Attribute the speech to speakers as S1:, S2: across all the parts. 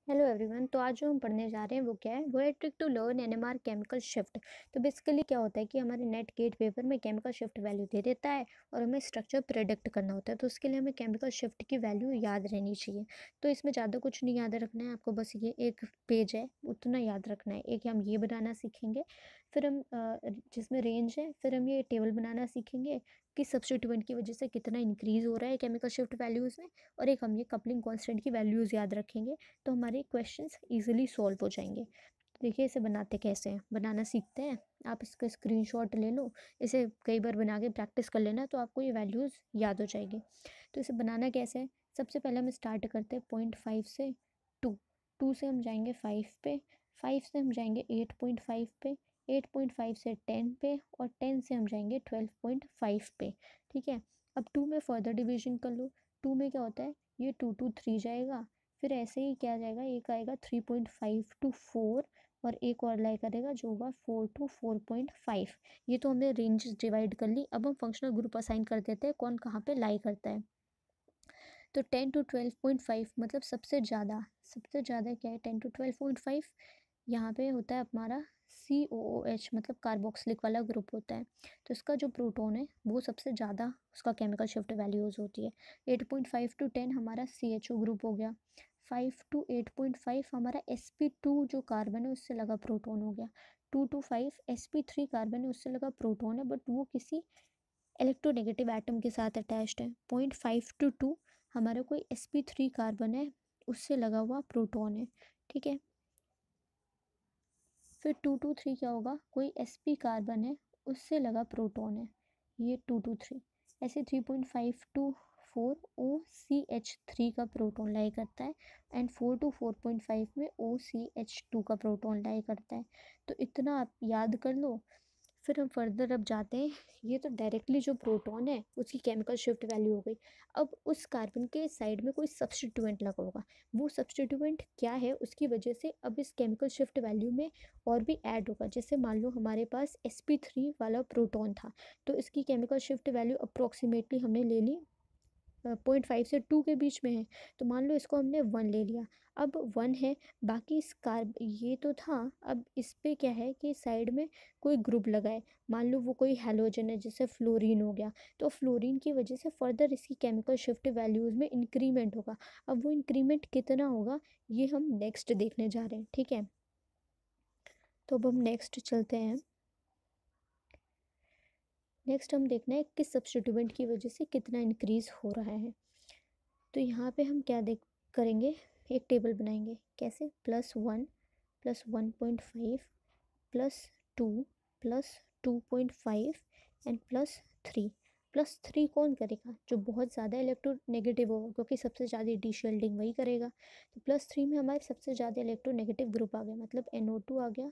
S1: Hello everyone. तो आज जो हम पढ़ने जा रहे हैं वो क्या है, वो है trick to learn NMR chemical shift. तो बेसिकली क्या होता है कि हमारे नेट गेट पेपर में केमिकल शिफ्ट वैल्यू दे देता है और हमें स्ट्रक्चर प्रेडिक्ट करना होता है। तो उसके लिए हमें केमिकल शिफ्ट की वैल्यू याद रहनी चाहिए। तो इसमें ज़्यादा कुछ नहीं याद रखना है आपको, बस ये एक पेज है उतना याद रखना है। एक हम ये बनाना सीखेंगे, फिर हम जिसमें रेंज है, फिर हम ये टेबल बनाना सीखेंगे कि सब्स्टिट्यूएंट की वजह से कितना इंक्रीज़ हो रहा है केमिकल शिफ्ट वैल्यूज़ में, और एक हम ये कपलिंग कॉन्स्टेंट की वैल्यूज़ याद रखेंगे। तो हमारे क्वेश्चंस इजीली सॉल्व हो जाएंगे। देखिए इसे बनाते कैसे हैं, बनाना सीखते हैं। आप इसका स्क्रीनशॉट ले लो, इसे कई बार बना के प्रैक्टिस कर लेना तो आपको ये वैल्यूज़ याद हो जाएगी। तो इसे बनाना कैसे है, सबसे पहले हम स्टार्ट करते हैं 0.5 से 2। 2 से हम जाएंगे 5 पे, 5 से हम जाएंगे 8.5 पे, 8.5 से 10 पे, और 10 से हम जाएंगे 12.5 पे। ठीक है, अब 2 में फर्दर डिवीजन कर लो। 2 में क्या होता है, ये 2 to 3 जाएगा, फिर ऐसे ही क्या जाएगा, एक आएगा 3.5 to 4, और एक और लाई करेगा जो होगा 4 to 4.5। ये तो हमने रेंजेस डिवाइड कर ली। अब हम फंक्शनल ग्रुप असाइन कर देते हैं कौन कहाँ पे लाई करता है। तो 10 to 12.5 मतलब सबसे ज़्यादा क्या है, 10 to 12.5 यहाँ पे होता है हमारा COOH, मतलब कार्बोक्सिलिक वाला ग्रुप होता है। तो इसका जो प्रोटॉन है वो सबसे ज़्यादा उसका केमिकल शिफ्ट वैल्यूज़ होती है। 8.5 to 10 हमारा CHO ग्रुप हो गया। 5 to 8.5 हमारा sp2 जो कार्बन है उससे लगा प्रोटॉन हो गया। 2 to 5 sp3 कार्बन है उससे लगा प्रोटॉन है, बट वो किसी इलेक्ट्रोनेगेटिव एटम के साथ अटैच्ड है। 0.5 to 2 हमारा कोई sp3 कार्बन है उससे लगा हुआ प्रोटॉन है। ठीक है, फिर 2 to 3 क्या होगा, कोई sp कार्बन है उससे लगा प्रोटॉन है, ये 2 to 3। ऐसे 3.5 to 4 OCH3 का प्रोटॉन लाई करता है, एंड 4 to 4.5 में OCH2 का प्रोटॉन लाई करता है। तो इतना आप याद कर लो। फिर हम फर्दर अब जाते हैं, ये तो डायरेक्टली जो प्रोटॉन है उसकी केमिकल शिफ्ट वैल्यू हो गई। अब उस कार्बन के साइड में कोई सब्स्टिट्यूएंट लगा होगा, वो सब्स्टिट्यूएंट क्या है उसकी वजह से अब इस केमिकल शिफ्ट वैल्यू में और भी ऐड होगा। जैसे मान लो हमारे पास sp3 वाला प्रोटॉन था, तो इसकी केमिकल शिफ्ट वैल्यू अप्रोक्सीमेटली हमने ले ली 0.5 से 2 के बीच में है। तो मान लो इसको हमने 1 ले लिया, अब 1 है, बाकी इस कार्ब ये तो था। अब इस पे क्या है कि साइड में कोई ग्रुप लगा है, मान लो वो कोई हैलोजन है जैसे फ्लोरीन हो गया। तो फ्लोरीन की वजह से फर्दर इसकी केमिकल शिफ्ट वैल्यूज़ में इंक्रीमेंट होगा। अब वो इंक्रीमेंट कितना होगा ये हम नेक्स्ट देखने जा रहे हैं। ठीक है, तो अब हम नेक्स्ट चलते हैं। नेक्स्ट हम देखना है किस सब्स्टिट्यूएंट की वजह से कितना इंक्रीज हो रहा है। तो यहाँ पे हम क्या देख करेंगे, एक टेबल बनाएंगे। कैसे, +1 +1.5 +2 +2.5 एंड +3। +3 कौन करेगा, जो बहुत ज़्यादा इलेक्ट्रोनेगेटिव होगा, क्योंकि सबसे ज़्यादा डी शेल्डिंग वही करेगा। तो +3 में हमारे सबसे ज़्यादा इलेक्ट्रोनेगेटिव ग्रुप आ गया, मतलब NO2 आ गया,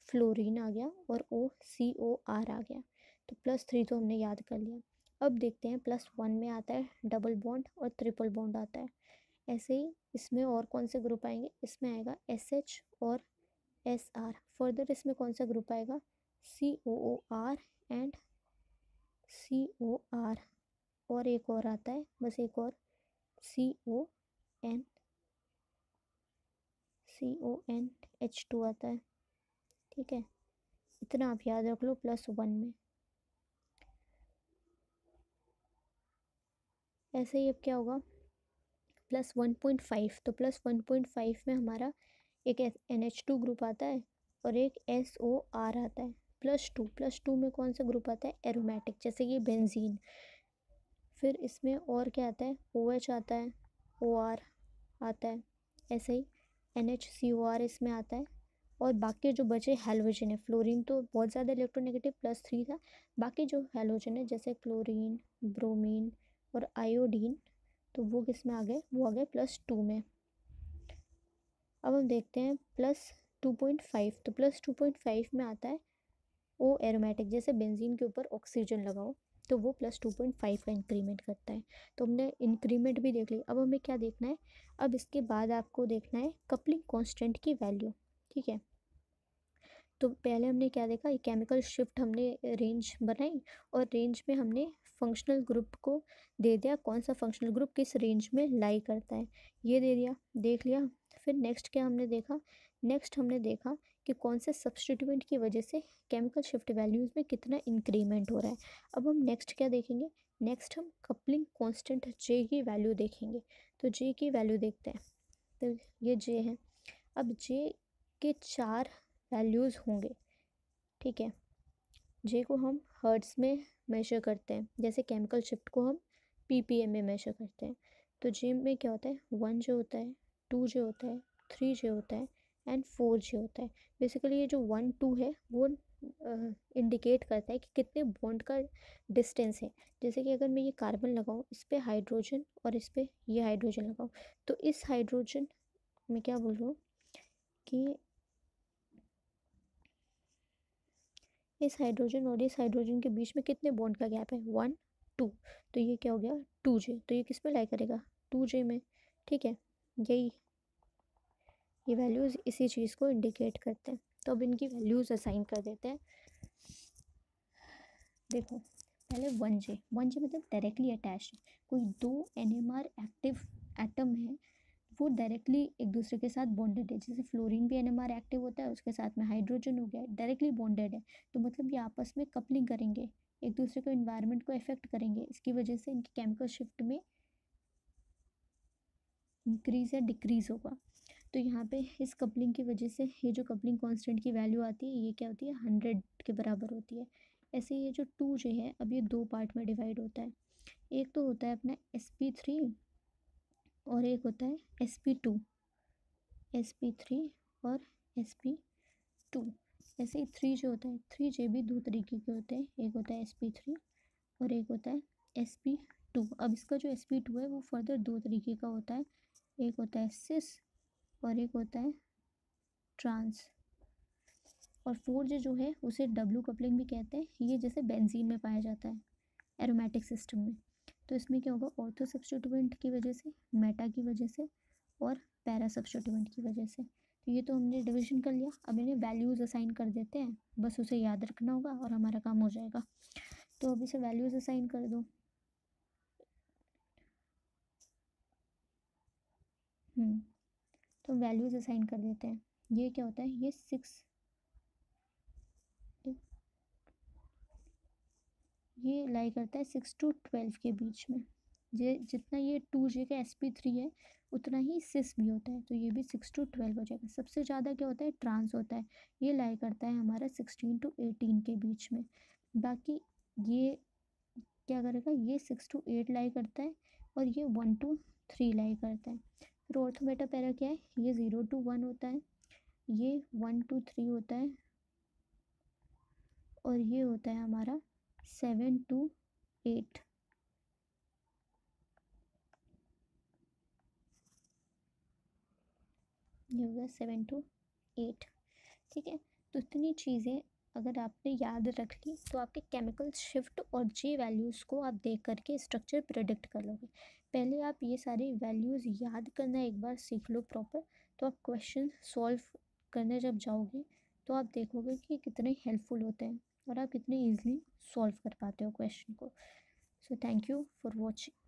S1: फ्लोरीन आ गया, और OCOR आ गया। तो +3 तो हमने याद कर लिया। अब देखते हैं +1 में आता है डबल बॉन्ड और ट्रिपल बॉन्ड आता है। ऐसे ही इसमें और कौन से ग्रुप आएंगे, इसमें आएगा SH और SR। फर्दर इसमें कौन सा ग्रुप आएगा, COOR एंड COR, और एक और आता है, बस एक और, CON CONH2 आता है। ठीक है, इतना आप याद रख लो +1 में। ऐसे ही अब क्या होगा, +1.5, तो +1.5 में हमारा एक NH2 ग्रुप आता है और एक SOR आता है। +2 में कौन सा ग्रुप आता है, एरोमेटिक, जैसे कि बेंजीन। फिर इसमें और क्या आता है, OH आता है, OR आता है। ऐसे ही NHCOR इसमें आता है। और बाकी जो बचे हेलोजन है, फ्लोरीन तो बहुत ज़्यादा इलेक्ट्रोनेगेटिव +3 था। बाकी जो हेलोजन है जैसे क्लोरीन, ब्रोमीन और आयोडीन, तो वो किस में आ गए, वो आ गए +2 में। अब हम देखते हैं +2.5, तो +2.5 में आता है ओ एरोमेटिक, जैसे बेंजीन के ऊपर ऑक्सीजन लगाओ तो वो +2.5 का इंक्रीमेंट करता है। तो हमने इंक्रीमेंट भी देख ली। अब हमें क्या देखना है, अब इसके बाद आपको देखना है कपलिंग कांस्टेंट की वैल्यू। ठीक है, तो पहले हमने क्या देखा, ये केमिकल शिफ्ट हमने रेंज बनाई, और रेंज में हमने फंक्शनल ग्रुप को दे दिया कौन सा फंक्शनल ग्रुप किस रेंज में लाई करता है, ये दे दिया, देख लिया। फिर नेक्स्ट क्या हमने देखा, नेक्स्ट हमने देखा कि कौन से सब्स्टिट्यूएंट की वजह से केमिकल शिफ्ट वैल्यूज़ में कितना इंक्रीमेंट हो रहा है। अब हम नेक्स्ट क्या देखेंगे, नेक्स्ट हम कपलिंग कांस्टेंट जे की वैल्यू देखेंगे। तो जे की वैल्यू देखते हैं, तो ये जे है। अब जे के 4 वैल्यूज़ होंगे, ठीक है। जे को हम हर्ट्स में मेजर करते हैं, जैसे केमिकल शिफ्ट को हम पीपीएम में मेजर करते हैं। तो जे में क्या होता है, 1 जे होता है, 2 जे होता है, 3 जे होता है एंड 4 जे होता है। बेसिकली ये जो 1 2 है वो इंडिकेट करता है कि कितने बॉन्ड का डिस्टेंस है। जैसे कि अगर मैं ये कार्बन लगाऊं, इस पे हाइड्रोजन और इस पे ये हाइड्रोजन लगाऊं, तो इस हाइड्रोजन मैं क्या बोल रहा हूँ कि इस हाइड्रोजन और इस हाइड्रोजन के बीच में कितने बॉन्ड का गैप है, 1 2। तो ये क्या हो गया 2 जे, तो ये किस में लाई करेगा, 2 जे में, ठीक है। यही ये वैल्यूज़ इसी चीज़ को इंडिकेट करते हैं। तो अब इनकी वैल्यूज़ असाइन कर देते हैं। देखो पहले 1 जे, 1 जे मतलब डायरेक्टली अटैच्ड। कोई 2 एनएमआर एक्टिव एटम है, वो डायरेक्टली एक दूसरे के साथ बॉन्डेड है। जैसे फ्लोरीन भी एनएमआर एक्टिव होता है, उसके साथ में हाइड्रोजन हो गया, डायरेक्टली बॉन्डेड है। तो मतलब ये आपस में कपलिंग करेंगे, एक दूसरे को इन्वायरमेंट को इफेक्ट करेंगे। इसकी वजह से इनकी केमिकल शिफ्ट में इंक्रीज या डिक्रीज होगा। तो यहाँ पे इस कपलिंग की वजह से ये जो कपलिंग कांस्टेंट की वैल्यू आती है, ये क्या होती है, 100 के बराबर होती है। ऐसे ये जो 2 जे है, अब ये 2 पार्ट में डिवाइड होता है। एक तो होता है अपना sp3 और एक होता है sp2, sp3 और sp2। ऐसे ही 3 जे होता है, 3 जे भी दो तरीके के होते हैं, एक होता है sp3 और एक होता है sp2। अब इसका जो sp2 है वो फर्दर दो तरीके का होता है, एक होता है सिस और एक होता है ट्रांस। और 4 जे जो है उसे डब्लू कपलिंग भी कहते हैं। ये जैसे बेंजीन में पाया जाता है, एरोमेटिक सिस्टम में। तो इसमें क्या होगा, ऑर्थो सब्स्टिट्यूएंट की वजह से, मेटा की वजह से और पैरा सब्स्टिट्यूएंट की वजह से। तो ये तो हमने डिवीजन कर लिया। अब इन्हें वैल्यूज़ असाइन कर देते हैं, बस उसे याद रखना होगा और हमारा काम हो जाएगा। तो अब इसे वैल्यूज़ असाइन कर दो। तो वैल्यूज़ असाइन कर देते हैं। ये क्या होता है, ये 6, ये लाई करता है 6 to 12 के बीच में। ये जितना ये 2 जे का sp3 है, उतना ही सिस भी होता है, तो ये भी 6 to 12 हो जाएगा। सबसे ज़्यादा क्या होता है, ट्रांस होता है। ये लाई करता है हमारा 16 to 18 के बीच में। बाकी ये क्या करेगा, ये 6 to 8 लाई करता है और ये 1 to 3 लाई करता है। फिर ऑर्थो मेटा पैरा क्या है, ये 0 to 1 होता है, ये 1 to 3 होता है और ये होता है हमारा 7 to 8। ये होगा 7 to 8, ठीक है। तो इतनी चीज़ें अगर आपने याद रख ली, तो आपके केमिकल शिफ्ट और जे वैल्यूज़ को आप देख करके स्ट्रक्चर प्रेडिक्ट कर लोगे। पहले आप ये सारी वैल्यूज़ याद करना एक बार सीख लो प्रॉपर, तो आप क्वेश्चन सॉल्व करने जब जाओगे तो आप देखोगे कि कितने हेल्पफुल होते हैं और आप कितने ईजिली सॉल्व कर पाते हो क्वेश्चन को। So thank you for watching.